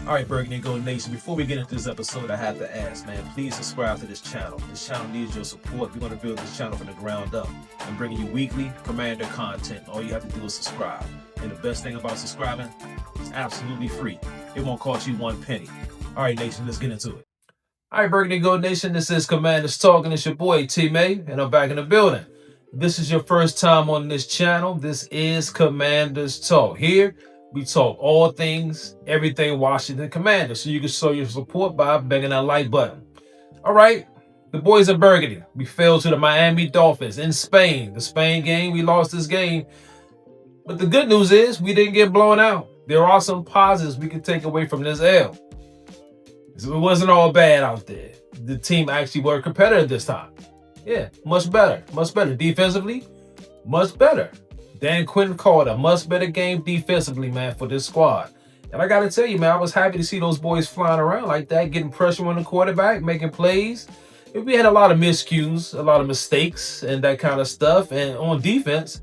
All right, Burgundy and Gold Nation, before we get into this episode, I have to ask, man, please subscribe to this channel. This channel needs your support. We're going to build this channel from the ground up. I'm bringing you weekly Commander content. All you have to do is subscribe. And the best thing about subscribing, it's absolutely free. It won't cost you 1 penny. All right, Nation, let's get into it. All right, Burgundy and Gold Nation, this is Commanders Talk, and it's your boy, T-May, and I'm back in the building. If this is your first time on this channel, this is Commanders Talk. Here, we talk all things, everything Washington Commanders. So you can show your support by banging that like button. All right, the boys of Burgundy. We fell to the Miami Dolphins in Spain. The Spain game, we lost this game. But the good news is we didn't get blown out. There are some positives we can take away from this L. So it wasn't all bad out there. The team actually were competitive this time. Yeah, much better. Much better. Defensively, much better. Dan Quinn called a much better game defensively, man, for this squad. And I got to tell you, man, I was happy to see those boys flying around like that, getting pressure on the quarterback, making plays. We had a lot of miscues, a lot of mistakes and that kind of stuff. And on defense,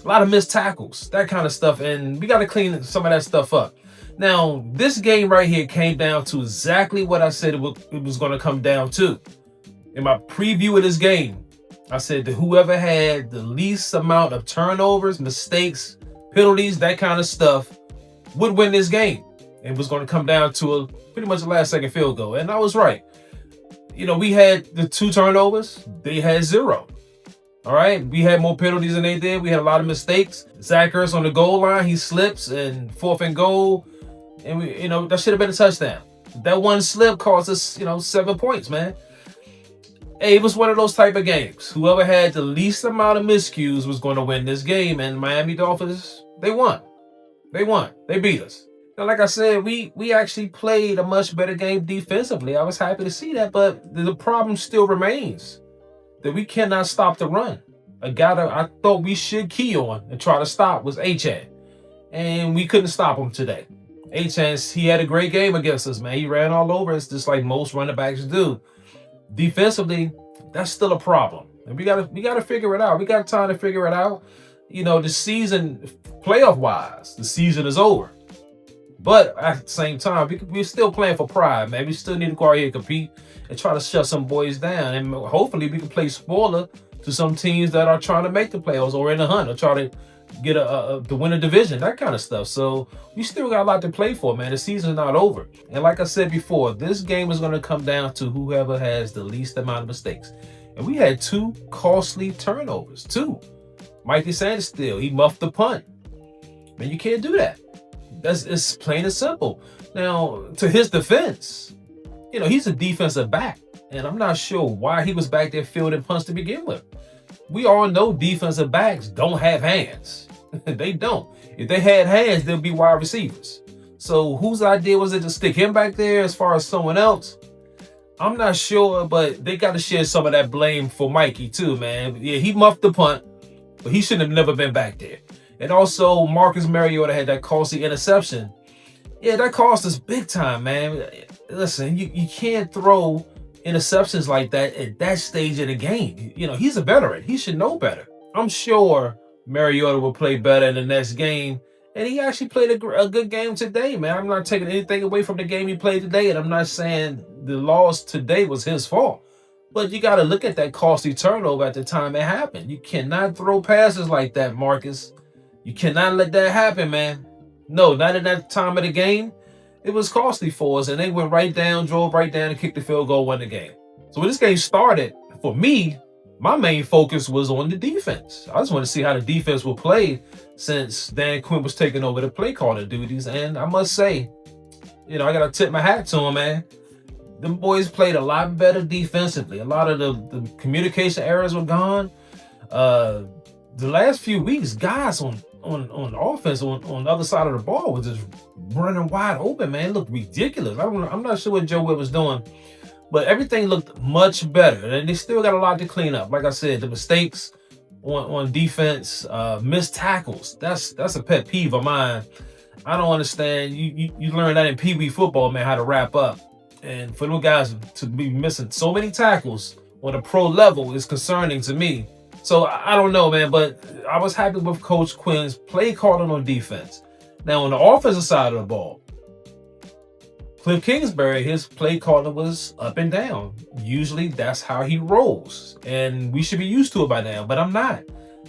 a lot of missed tackles, that kind of stuff. And we got to clean some of that stuff up. Now, this game right here came down to exactly what I said it was going to come down to. In my preview of this game, I said that whoever had the least amount of turnovers, mistakes, penalties, that kind of stuff would win this game. It was going to come down to pretty much a last-second field goal. And I was right. You know, we had the 2 turnovers. They had 0. All right? We had more penalties than they did. We had a lot of mistakes. Zach Ertz on the goal line, he slips, and 4th and goal. And, that should have been a touchdown. That one slip cost us, 7 points, man. Hey, it was one of those type of games. Whoever had the least amount of miscues was going to win this game. And Miami Dolphins, they won. They won. They beat us. Now, like I said, we actually played a much better game defensively. I was happy to see that. But the problem still remains that we cannot stop the run. A guy that I thought we should key on and try to stop was Achane. And we couldn't stop him today. Achane, he had a great game against us, man. He ran all over us just like most running backs do. Defensively, that's still a problem, and we gotta figure it out. We got time to figure it out. The season, playoff wise, the season is over, but at the same time, we're still playing for pride, man. We still need to go out here and compete and try to shut some boys down, and hopefully we can play spoiler to some teams that are trying to make the playoffs or in the hunt or try to get to win a division, that kind of stuff. So we still got a lot to play for, man. The season's not over. And like I said before, this game is going to come down to whoever has the least amount of mistakes. And we had 2 costly turnovers. 2. Mikey Sanders still, he muffed the punt. Man, you can't do that. It's plain and simple. Now, to his defense, he's a defensive back. And I'm not sure why he was back there fielding punts to begin with. We all know defensive backs don't have hands. They don't. If they had hands, they'll be wide receivers. So whose idea was it to stick him back there as far as someone else? I'm not sure, but they got to share some of that blame for Mikey too, man. Yeah, he muffed the punt, but he shouldn't have never been back there. And also, Marcus Mariota had that costly interception. Yeah, that cost us big time, man. Listen, you can't throw interceptions like that at that stage of the game. He's a veteran. He should know better. I'm sure Mariota will play better in the next game. And he actually played a good game today, man. I'm not taking anything away from the game he played today. And I'm not saying the loss today was his fault. But you got to look at that costly turnover at the time it happened. You cannot throw passes like that, Marcus. You cannot let that happen, man. No, not in that time of the game. It was costly for us, and they went right down, drove right down, and kicked the field goal, won the game. So when this game started, for me, my main focus was on the defense. I just want to see how the defense will play since Dan Quinn was taking over the play calling duties. And I must say, I got to tip my hat to him, man. Them boys played a lot better defensively. A lot of the communication errors were gone. The last few weeks, guys on offense on the other side of the ball was just running wide open, man. It looked ridiculous. I'm not sure what Joe Witt was doing, but everything looked much better. And they still got a lot to clean up. Like I said, the mistakes on defense, missed tackles. That's a pet peeve of mine. I don't understand. You learn that in Pee Wee football, man, how to wrap up. And for those guys to be missing so many tackles on a pro level is concerning to me. So I don't know, man, but I was happy with Coach Quinn's play calling on defense. Now, on the offensive side of the ball, Cliff Kingsbury, his play calling was up and down. Usually that's how he rolls, and we should be used to it by now, but I'm not.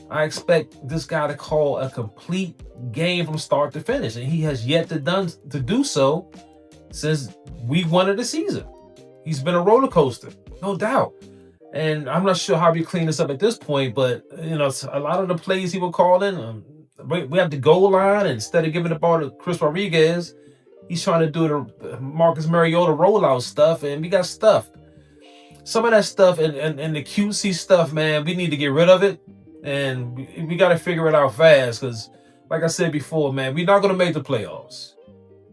I expect this guy to call a complete game from start to finish, and he has yet to do so since week 1 of the season. He's been a roller coaster, no doubt. And I'm not sure how we clean this up at this point, but a lot of the plays he was calling, we have the goal line, and instead of giving the ball to Chris Rodriguez, he's trying to do the Marcus Mariota rollout stuff, and we got stuffed. Some of that stuff and the QC stuff, man, we need to get rid of it, and we got to figure it out fast, because like I said before, man, we're not going to make the playoffs.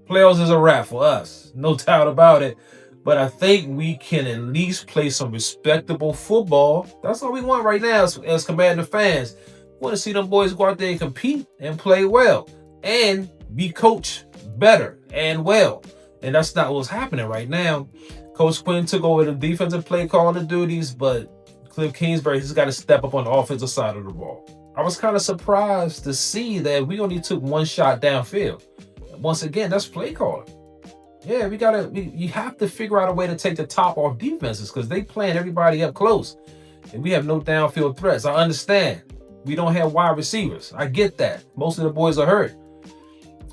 Playoffs is a wrap for us, no doubt about it. But I think we can at least play some respectable football. That's all we want right now as Commander fans. We want to see them boys go out there and compete and play well and be coached better and well. And that's not what's happening right now. Coach Quinn took over the defensive play calling duties, but Cliff Kingsbury has got to step up on the offensive side of the ball. I was kind of surprised to see that we only took 1 shot downfield. Once again, that's play calling. Yeah, you have to figure out a way to take the top off defenses, because they playing everybody up close. And we have no downfield threats. I understand. We don't have wide receivers. I get that. Most of the boys are hurt.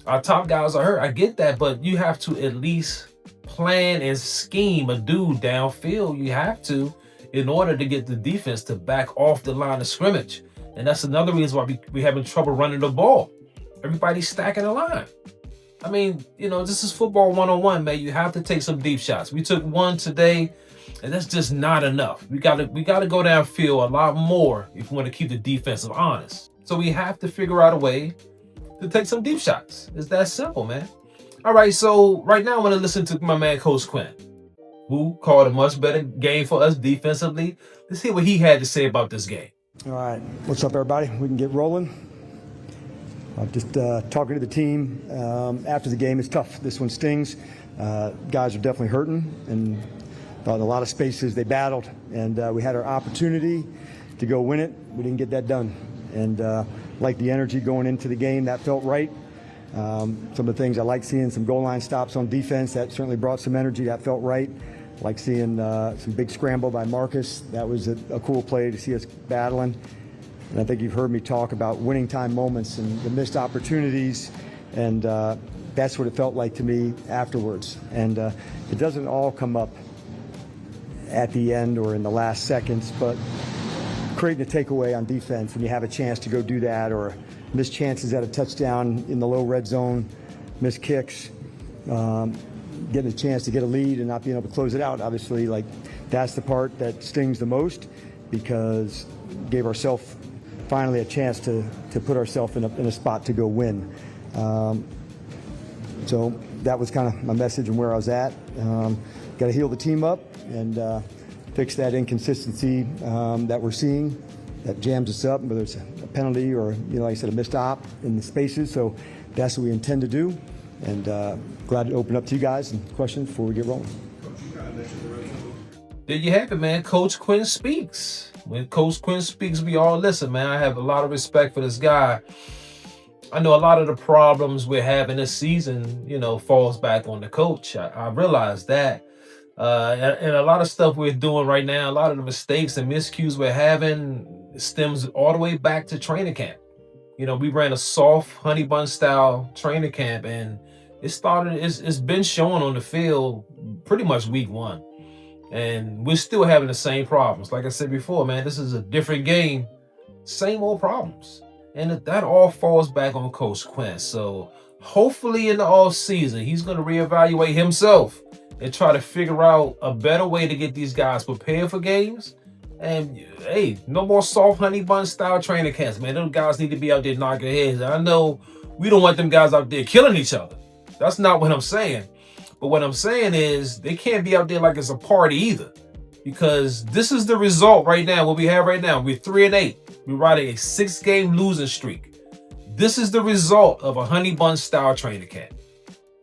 Our top guys are hurt. I get that. But you have to at least plan and scheme a dude downfield. You have to, in order to get the defense to back off the line of scrimmage. And that's another reason why we're having trouble running the ball. Everybody's stacking the line. I mean, this is football 101, man. You have to take some deep shots. We took 1 today, and that's just not enough. We gotta go downfield a lot more if we want to keep the defensive honest. So we have to figure out a way to take some deep shots. It's that simple, man. All right, so right now I want to listen to my man Coach Quinn, who called a much better game for us defensively. Let's hear what he had to say about this game. All right, what's up, everybody? We can get rolling. Just talking to the team after the game. It's tough. This one stings. Guys are definitely hurting, and in a lot of spaces they battled, and we had our opportunity to go win it. We didn't get that done, and like the energy going into the game, that felt right. Some of the things I like seeing, some goal line stops on defense, that certainly brought some energy. That felt right. Like seeing some big scramble by Marcus. That was a cool play to see us battling. And I think you've heard me talk about winning time moments and the missed opportunities, and that's what it felt like to me afterwards. And it doesn't all come up at the end or in the last seconds, but creating a takeaway on defense when you have a chance to go do that, or missed chances at a touchdown in the low red zone, missed kicks, getting a chance to get a lead and not being able to close it out. Obviously, like, that's the part that stings the most, because gave ourselves finally a chance to put ourselves in a spot to go win. So that was kind of my message and where I was at. Got to heal the team up and fix that inconsistency that we're seeing that jams us up, whether it's a penalty or, like I said, a missed op in the spaces. So that's what we intend to do. And glad to open up to you guys and questions before we get rolling. There you have it, man. Coach Quinn speaks. When Coach Quinn speaks, we all listen, man. I have a lot of respect for this guy. I know a lot of the problems we're having this season, falls back on the coach. I realize that. And a lot of stuff we're doing right now, a lot of the mistakes and miscues we're having stems all the way back to training camp. We ran a soft honey bun style training camp, and it's been showing on the field pretty much week 1. And we're still having the same problems. Like I said before, man, this is a different game. Same old problems. And that all falls back on Coach Quinn. So hopefully in the off season, he's going to reevaluate himself and try to figure out a better way to get these guys prepared for games. And hey, no more soft honey bun style training camps, man. Those guys need to be out there knocking heads. And I know we don't want them guys out there killing each other. That's not what I'm saying. But what I'm saying is they can't be out there like it's a party either, because this is the result right now. What we have right now, we're 3-8. We're riding a 6-game losing streak. This is the result of a honey bun style training camp.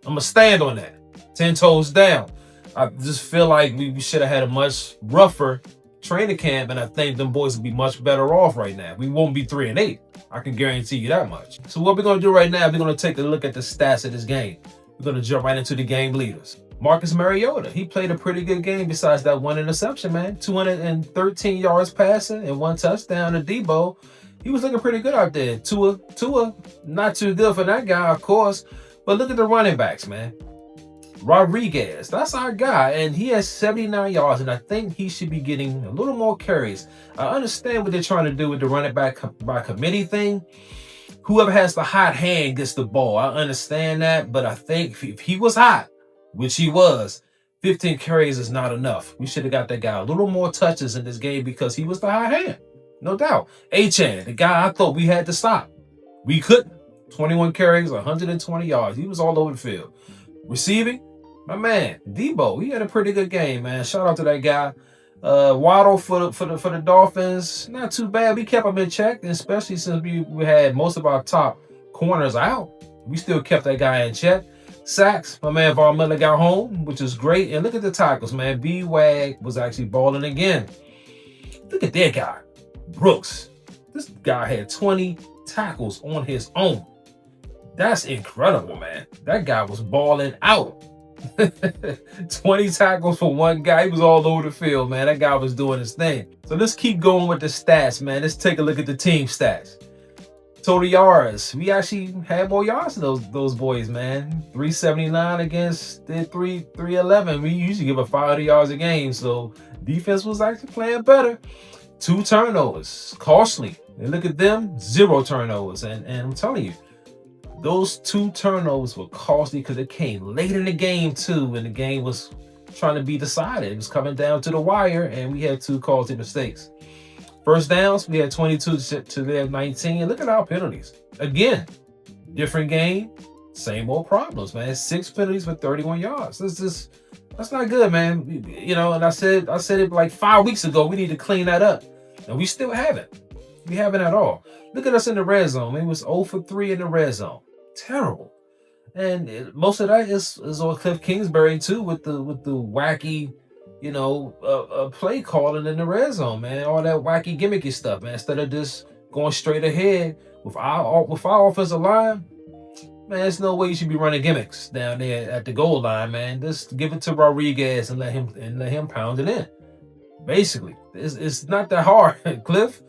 I'm gonna stand on that, 10 toes down. I just feel like we should have had a much rougher training camp, and I think them boys would be much better off right now. We won't be 3-8. I can guarantee you that much. So what we're gonna do right now, we're gonna take a look at the stats of this game. We're going to jump right into the game leaders. Marcus Mariota, he played a pretty good game besides that one interception, man. 213 yards passing and 1 touchdown to Debo. He was looking pretty good out there. Tua, not too good for that guy, of course. But look at the running backs, man. Rodriguez, that's our guy, and he has 79 yards, and I think he should be getting a little more carries. I understand what they're trying to do with the running back by committee thing. Whoever has the hot hand gets the ball. I understand that, but I think if he was hot, which he was, 15 carries is not enough. We should have got that guy a little more touches in this game because he was the hot hand, no doubt. Achane, the guy I thought we had to stop. We couldn't. 21 carries, 120 yards. He was all over the field. Receiving, my man, Debo, he had a pretty good game, man. Shout out to that guy. Waddle for the Dolphins, not too bad. We kept him in check, especially since we had most of our top corners out. We still kept that guy in check. Sacks, my man Von Miller got home, which is great. And look at the tackles, man. B-Wag was actually balling again. Look at that guy, Brooks. This guy had 20 tackles on his own. That's incredible, man. That guy was balling out. 20 tackles for one guy. He was all over the field, man. That guy was doing his thing. So let's keep going with the stats, man. Let's take a look at the team stats. Total yards. We actually had more yards than those boys, man. 379 against the 311. We usually give up 500 yards a game, so defense was actually playing better. 2 turnovers. Costly. And look at them, 0 turnovers. And I'm telling you, those 2 turnovers were costly because it came late in the game too, and the game was trying to be decided. It was coming down to the wire, and we had 2 costly mistakes. First downs, we had 22 to their 19. Look at our penalties. Again, different game, same old problems, man. 6 penalties for 31 yards. That's not good, man. You know, and I said it like 5 weeks ago. We need to clean that up, and we still haven't. We haven't at all. Look at us in the red zone. It was 0 for 3 in the red zone. Terrible. And most of that is on Cliff Kingsbury too, with the wacky, play calling in the red zone, man. All that wacky gimmicky stuff, man. Instead of just going straight ahead with our offensive line, man, there's no way you should be running gimmicks down there at the goal line, man. Just give it to Rodriguez and let him pound it in. Basically, it's not that hard, Cliff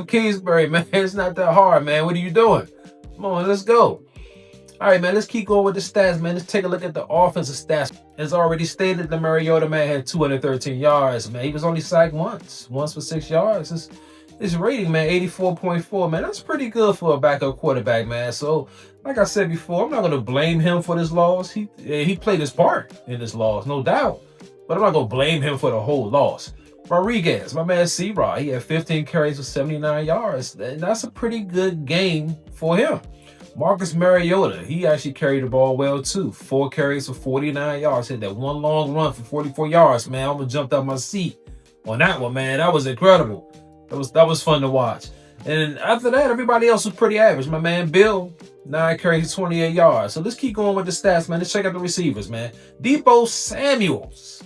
Kingsbury, man. It's not that hard, man. What are you doing? Come on, let's go. All right, man, let's keep going with the stats, man. Let's take a look at the offensive stats. As already stated, the Mariota, man, had 213 yards, man. He was only sacked once for 6 yards. His rating, man, 84.4, man. That's pretty good for a backup quarterback, man. So, like I said before, I'm not going to blame him for this loss. He played his part in this loss, no doubt. But I'm not going to blame him for the whole loss. Rodriguez, my man C-Rod, he had 15 carries for 79 yards. And that's a pretty good game for him. Marcus Mariota, he actually carried the ball well too. 4 carries for 49 yards. Hit that one long run for 44 yards, man. I almost jumped out my seat on that one, man. That was incredible. That was fun to watch. And after that, everybody else was pretty average. My man Bill, 9 carries, 28 yards. So let's keep going with the stats, man. Let's check out the receivers, man. Debo Samuels.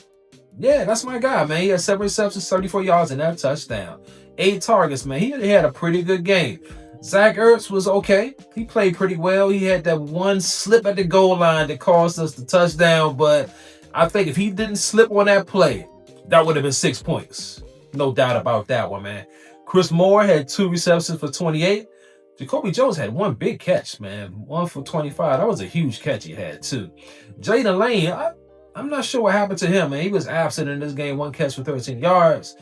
Yeah, that's my guy, man. He had 7 receptions, 34 yards, and that touchdown. 8 targets, man. He had a pretty good game. Zach Ertz was okay. He played pretty well. He had that one slip at the goal line that caused us the touchdown, but I think if he didn't slip on that play, that would have been 6 points. No doubt about that one, man. Chris Moore had 2 receptions for 28. Jacoby Jones had 1 big catch, man. 1 for 25. That was a huge catch he had, too. Jaden Lane, I'm not sure what happened to him, man. He was absent in this game. 1 catch for 13 yards.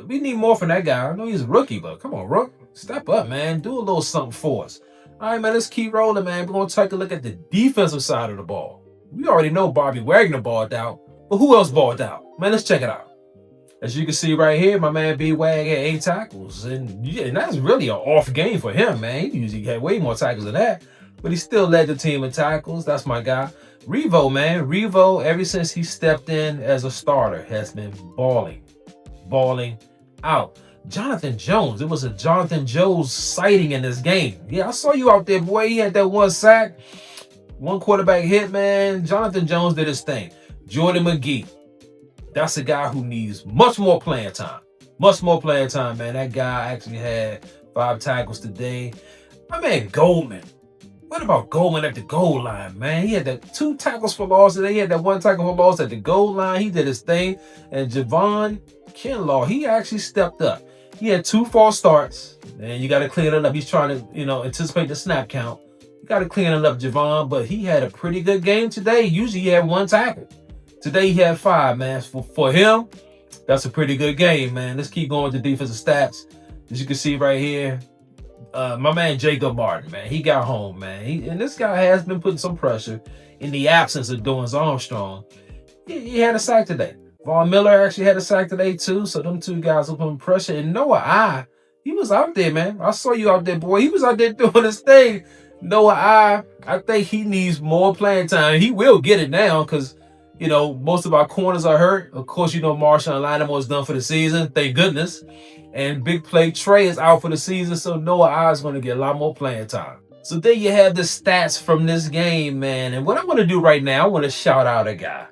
We need more from that guy. I know he's a rookie, but come on, Rook. Step up, man. Do a little something for us. All right, man, let's keep rolling, man. We're going to take a look at the defensive side of the ball. We already know Bobby Wagner balled out, but who else balled out? Man, let's check it out. As you can see right here, my man B-Wag had 8 tackles, and that's really an off game for him, man. He usually had way more tackles than that, but he still led the team in tackles. That's my guy. Revo, man. Revo, ever since he stepped in as a starter, has been balling out. Jonathan Jones. It was a Jonathan Jones sighting in this game. Yeah, I saw you out there, boy. He had that 1 sack, 1 quarterback hit, man. Jonathan Jones did his thing. Jordan McGee. That's a guy who needs much more playing time. Much more playing time, man. That guy actually had 5 tackles today. My man Goldman. What about Goldman at the goal line, man? He had that 2 tackles for loss, and then he had that 1 tackle for loss at the goal line. He did his thing. And Javon Kinlaw, he actually stepped up. He had 2 false starts, and you got to clean it up. He's trying to, anticipate the snap count. You got to clean it up, Javon, but he had a pretty good game today. Usually he had 1 tackle. Today he had 5, man. For him, that's a pretty good game, man. Let's keep going to defensive stats. As you can see right here, my man Jacob Martin, man, he got home, man. And this guy has been putting some pressure in the absence of Dorrance Armstrong. He had a sack today. Von Miller actually had a sack today too. So them 2 guys were putting pressure. And Noah he was out there, man. I saw you out there, boy. He was out there doing his thing. Noah I think he needs more playing time. He will get it now because, most of our corners are hurt. Of course, Marshawn Lattimore is done for the season. Thank goodness. And big play Trey is out for the season, so Noah is going to get a lot more playing time. So there you have the stats from this game, man. And what I want to do right now, I want to shout out a guy.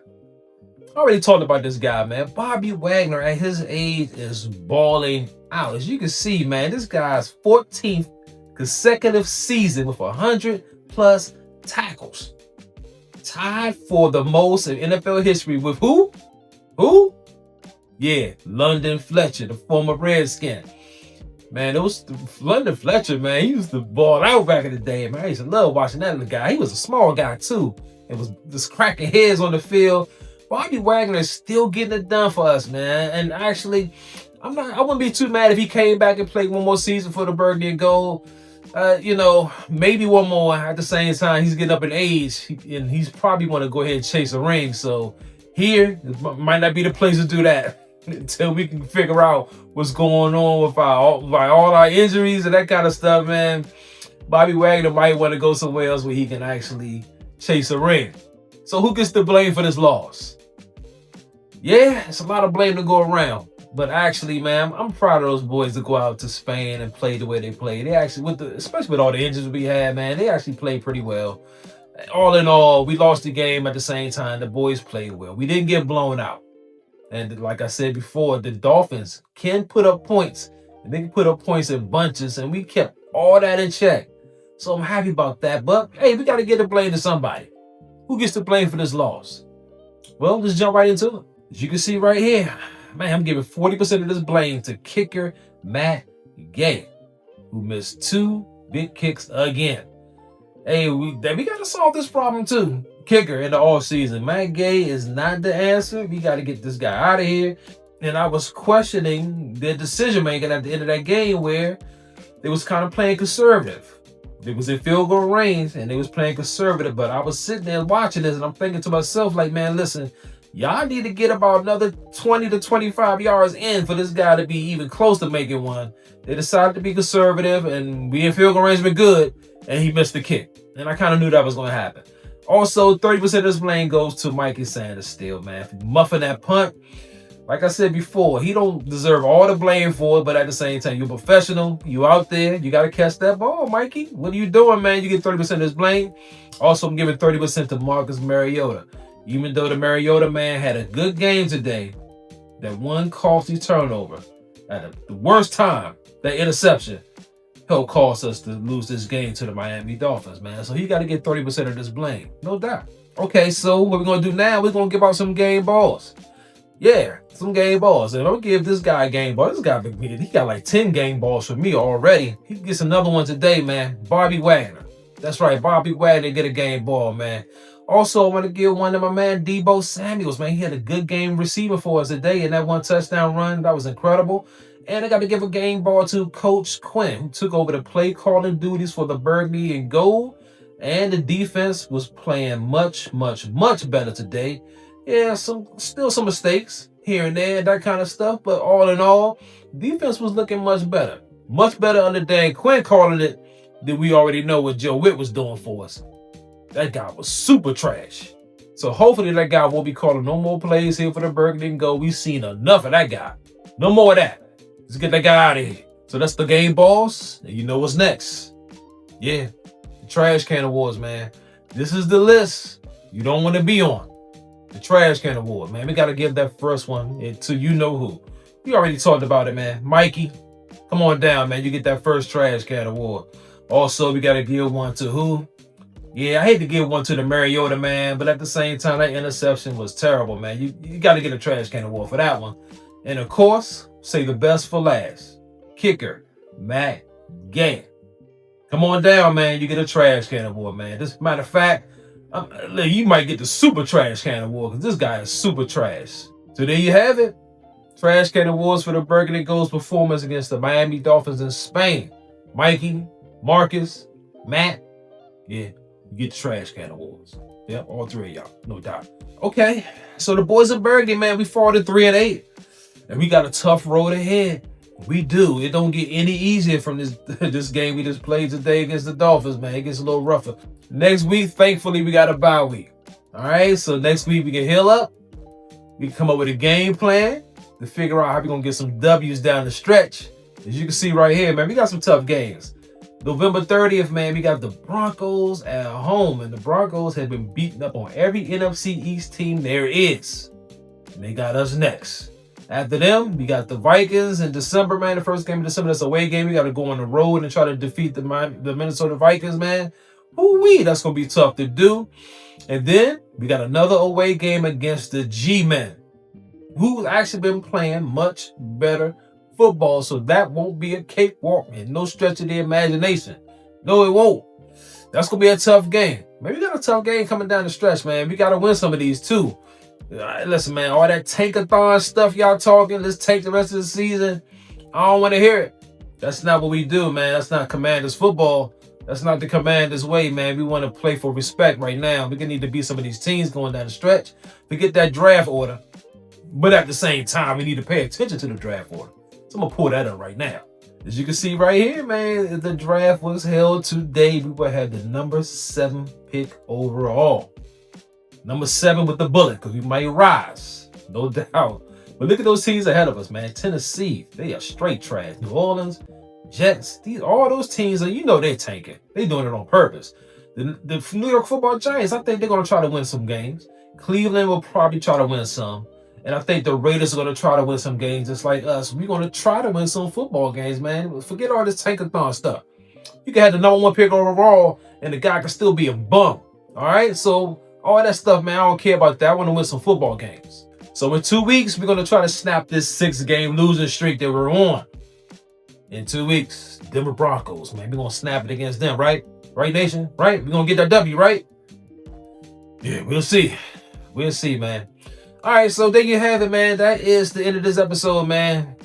I already talked about this guy, man. Bobby Wagner, at his age, is balling out. As you can see, man, this guy's 14th consecutive season with 100+ tackles. Tied for the most in NFL history with who? Who? Yeah, London Fletcher, the former Redskin. Man, it was London Fletcher, man. He used to ball out back in the day, man. I used to love watching that little guy. He was a small guy, too. It was just cracking heads on the field. Bobby Wagner is still getting it done for us, man. And actually, I wouldn't be too mad if he came back and played one more season for the Burgundy and Gold. Maybe one more. At the same time, he's getting up in age, and he's probably want to go ahead and chase a ring. So here, it might not be the place to do that until we can figure out what's going on with all our injuries and that kind of stuff, man. Bobby Wagner might want to go somewhere else where he can actually chase a ring. So who gets the blame for this loss? Yeah, it's a lot of blame to go around. But actually, man, I'm proud of those boys to go out to Spain and play the way they played. They actually, especially with all the injuries we had, man, they actually played pretty well. All in all, we lost the game at the same time. The boys played well. We didn't get blown out. And like I said before, the Dolphins can put up points. And they can put up points in bunches, and we kept all that in check. So I'm happy about that. But, hey, we got to get the blame to somebody. Who gets the blame for this loss? Well, let's jump right into it. As you can see right here, man, I'm giving 40% of this blame to kicker Matt Gay, who missed 2 big kicks again. Hey, we got to solve this problem too. Kicker in the offseason. Matt Gay is not the answer. We got to get this guy out of here. And I was questioning their decision making at the end of that game where they was kind of playing conservative. It was in field goal range and they was playing conservative. But I was sitting there watching this and I'm thinking to myself, like, man, listen, y'all need to get about another 20 to 25 yards in for this guy to be even close to making one. They decided to be conservative and we in field goal range been good, and he missed the kick. And I kind of knew that was going to happen. Also, 30% of this blame goes to Mikey Sanders still, man. For muffing that punt. Like I said before, he don't deserve all the blame for it, but at the same time, you're a professional. You out there. You got to catch that ball, Mikey. What are you doing, man? You get 30% of this blame. Also, I'm giving 30% to Marcus Mariota. Even though the Mariota man had a good game today, that one costly turnover at the worst time, that interception, helped cause us to lose this game to the Miami Dolphins, man. So he got to get 30% of this blame, no doubt. Okay, so what we're going to do now, we're going to give out some game balls. Yeah, some game balls. And I'm going to give this guy a game ball. This guy, he got like 10 game balls for me already. He gets another one today, man. Bobby Wagner. That's right, Bobby Wagner get a game ball, man. Also, I want to give one to my man, Deebo Samuels, man. He had a good game receiving for us today, and that one touchdown run, that was incredible. And I got to give a game ball to Coach Quinn, who took over the play calling duties for the Burgundy and Gold. And the defense was playing much, much, much better today. Yeah, still some mistakes here and there, that kind of stuff. But all in all, defense was looking much better. Much better under Dan Quinn calling it than we already know what Joe Witt was doing for us. That guy was super trash. So hopefully that guy won't be calling no more plays here for the Burgundy and Gold. We've seen enough of that guy. No more of that. Let's get that guy out of here. So that's the game balls. And you know what's next. Yeah, the trash can awards, man. This is the list you don't want to be on. The trash can award, man. We got to give that first one to you know who. We already talked about it, man. Mikey, come on down, man. You get that first trash can award. Also, we got to give one to who? Yeah, I hate to give one to the Mariota, man, but at the same time, that interception was terrible, man. You got to get a trash can award for that one. And of course, say the best for last. Kicker, Matt Gay. Come on down, man. You get a trash can award, man. This matter of fact, you might get the super trash can award because this guy is super trash. So there you have it. Trash can awards for the Burgundy Gold's performance against the Miami Dolphins in Spain. Mikey, Marcus, Matt, yeah, you get the trash can awards. Yep, all three of y'all, no doubt. Okay, so the boys of Burgundy, man, we fought at 3-8, and we got a tough road ahead. We do. It don't get any easier from this game we just played today against the Dolphins, man. It gets a little rougher. Next week, thankfully, we got a bye week. All right, so next week we can heal up. We can come up with a game plan to figure out how we're going to get some W's down the stretch. As you can see right here, man, we got some tough games. November 30th, man, we got the Broncos at home, and the Broncos have been beaten up on every NFC East team there is. And they got us next. After them, we got the Vikings in December, man. The first game of December, that's a away game. We got to go on the road and try to defeat the Minnesota Vikings, man. Ooh-wee, that's going to be tough to do. And then we got another away game against the G-Men, who's actually been playing much better football, so that won't be a cakewalk and no stretch of the imagination. No, it won't. That's going to be a tough game. Man, we got a tough game coming down the stretch, man. We got to win some of these, too. Listen, man, all that tankathon stuff y'all talking, let's take the rest of the season, I don't want to hear it. That's not what we do, man. That's not Commanders football. That's not the Commanders way, man. We want to play for respect right now. We're going to need to beat some of these teams going down the stretch to get that draft order. But at the same time, we need to pay attention to the draft order. So I'm going to pull that up right now. As you can see right here, man, if the draft was held today, we would have the number 7 pick overall. Number 7 with the bullet, because we might rise. No doubt. But look at those teams ahead of us, man. Tennessee, they are straight trash. New Orleans, Jets, all those teams, they're tanking. They're doing it on purpose. The New York Football Giants, I think they're going to try to win some games. Cleveland will probably try to win some. And I think the Raiders are going to try to win some games just like us. We're going to try to win some football games, man. Forget all this tankathon stuff. You can have the number 1 pick overall, and the guy can still be a bum. All right? So all that stuff, man, I don't care about that. I want to win some football games. So in 2 weeks, we're going to try to snap this 6-game losing streak that we're on. In 2 weeks, Denver Broncos, man. We're going to snap it against them, right? Right, nation? Right? We're going to get that W, right? Yeah, we'll see. We'll see, man. All right, so there you have it, man. That is the end of this episode, man.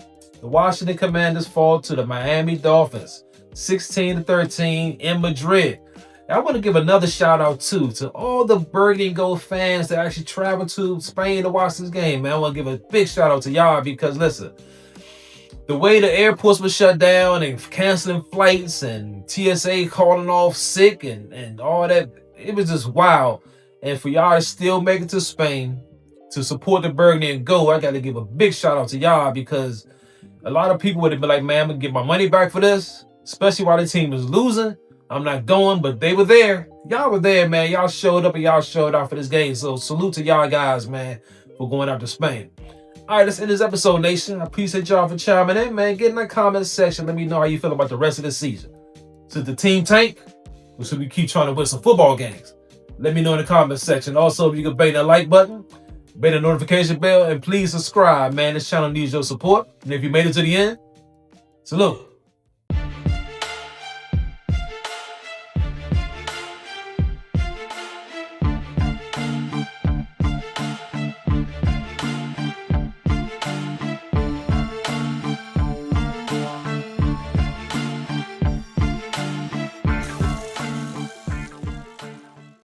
The Washington Commanders fall to the Miami Dolphins, 16-13 in Madrid. Now, I want to give another shout out, too, to all the Burgundy and Gold fans that actually traveled to Spain to watch this game, man. I want to give a big shout out to y'all because, listen, the way the airports were shut down and canceling flights and TSA calling off sick and all that, it was just wild. And for y'all to still make it to Spain to support the Burgundy and Gold, I got to give a big shout out to y'all because a lot of people would have been like, man, I'm going to get my money back for this, especially while the team was losing. I'm not going, but they were there. Y'all were there, man. Y'all showed up and y'all showed out for this game. So salute to y'all guys, man, for going out to Spain. All right, let's end this episode, nation. I appreciate y'all for chiming in, man. Get in the comment section. Let me know how you feel about the rest of the season. Should the team tank, or should we keep trying to win some football games? Let me know in the comment section. Also, if you can bang that like button, bang the notification bell, and please subscribe, man. This channel needs your support. And if you made it to the end, salute.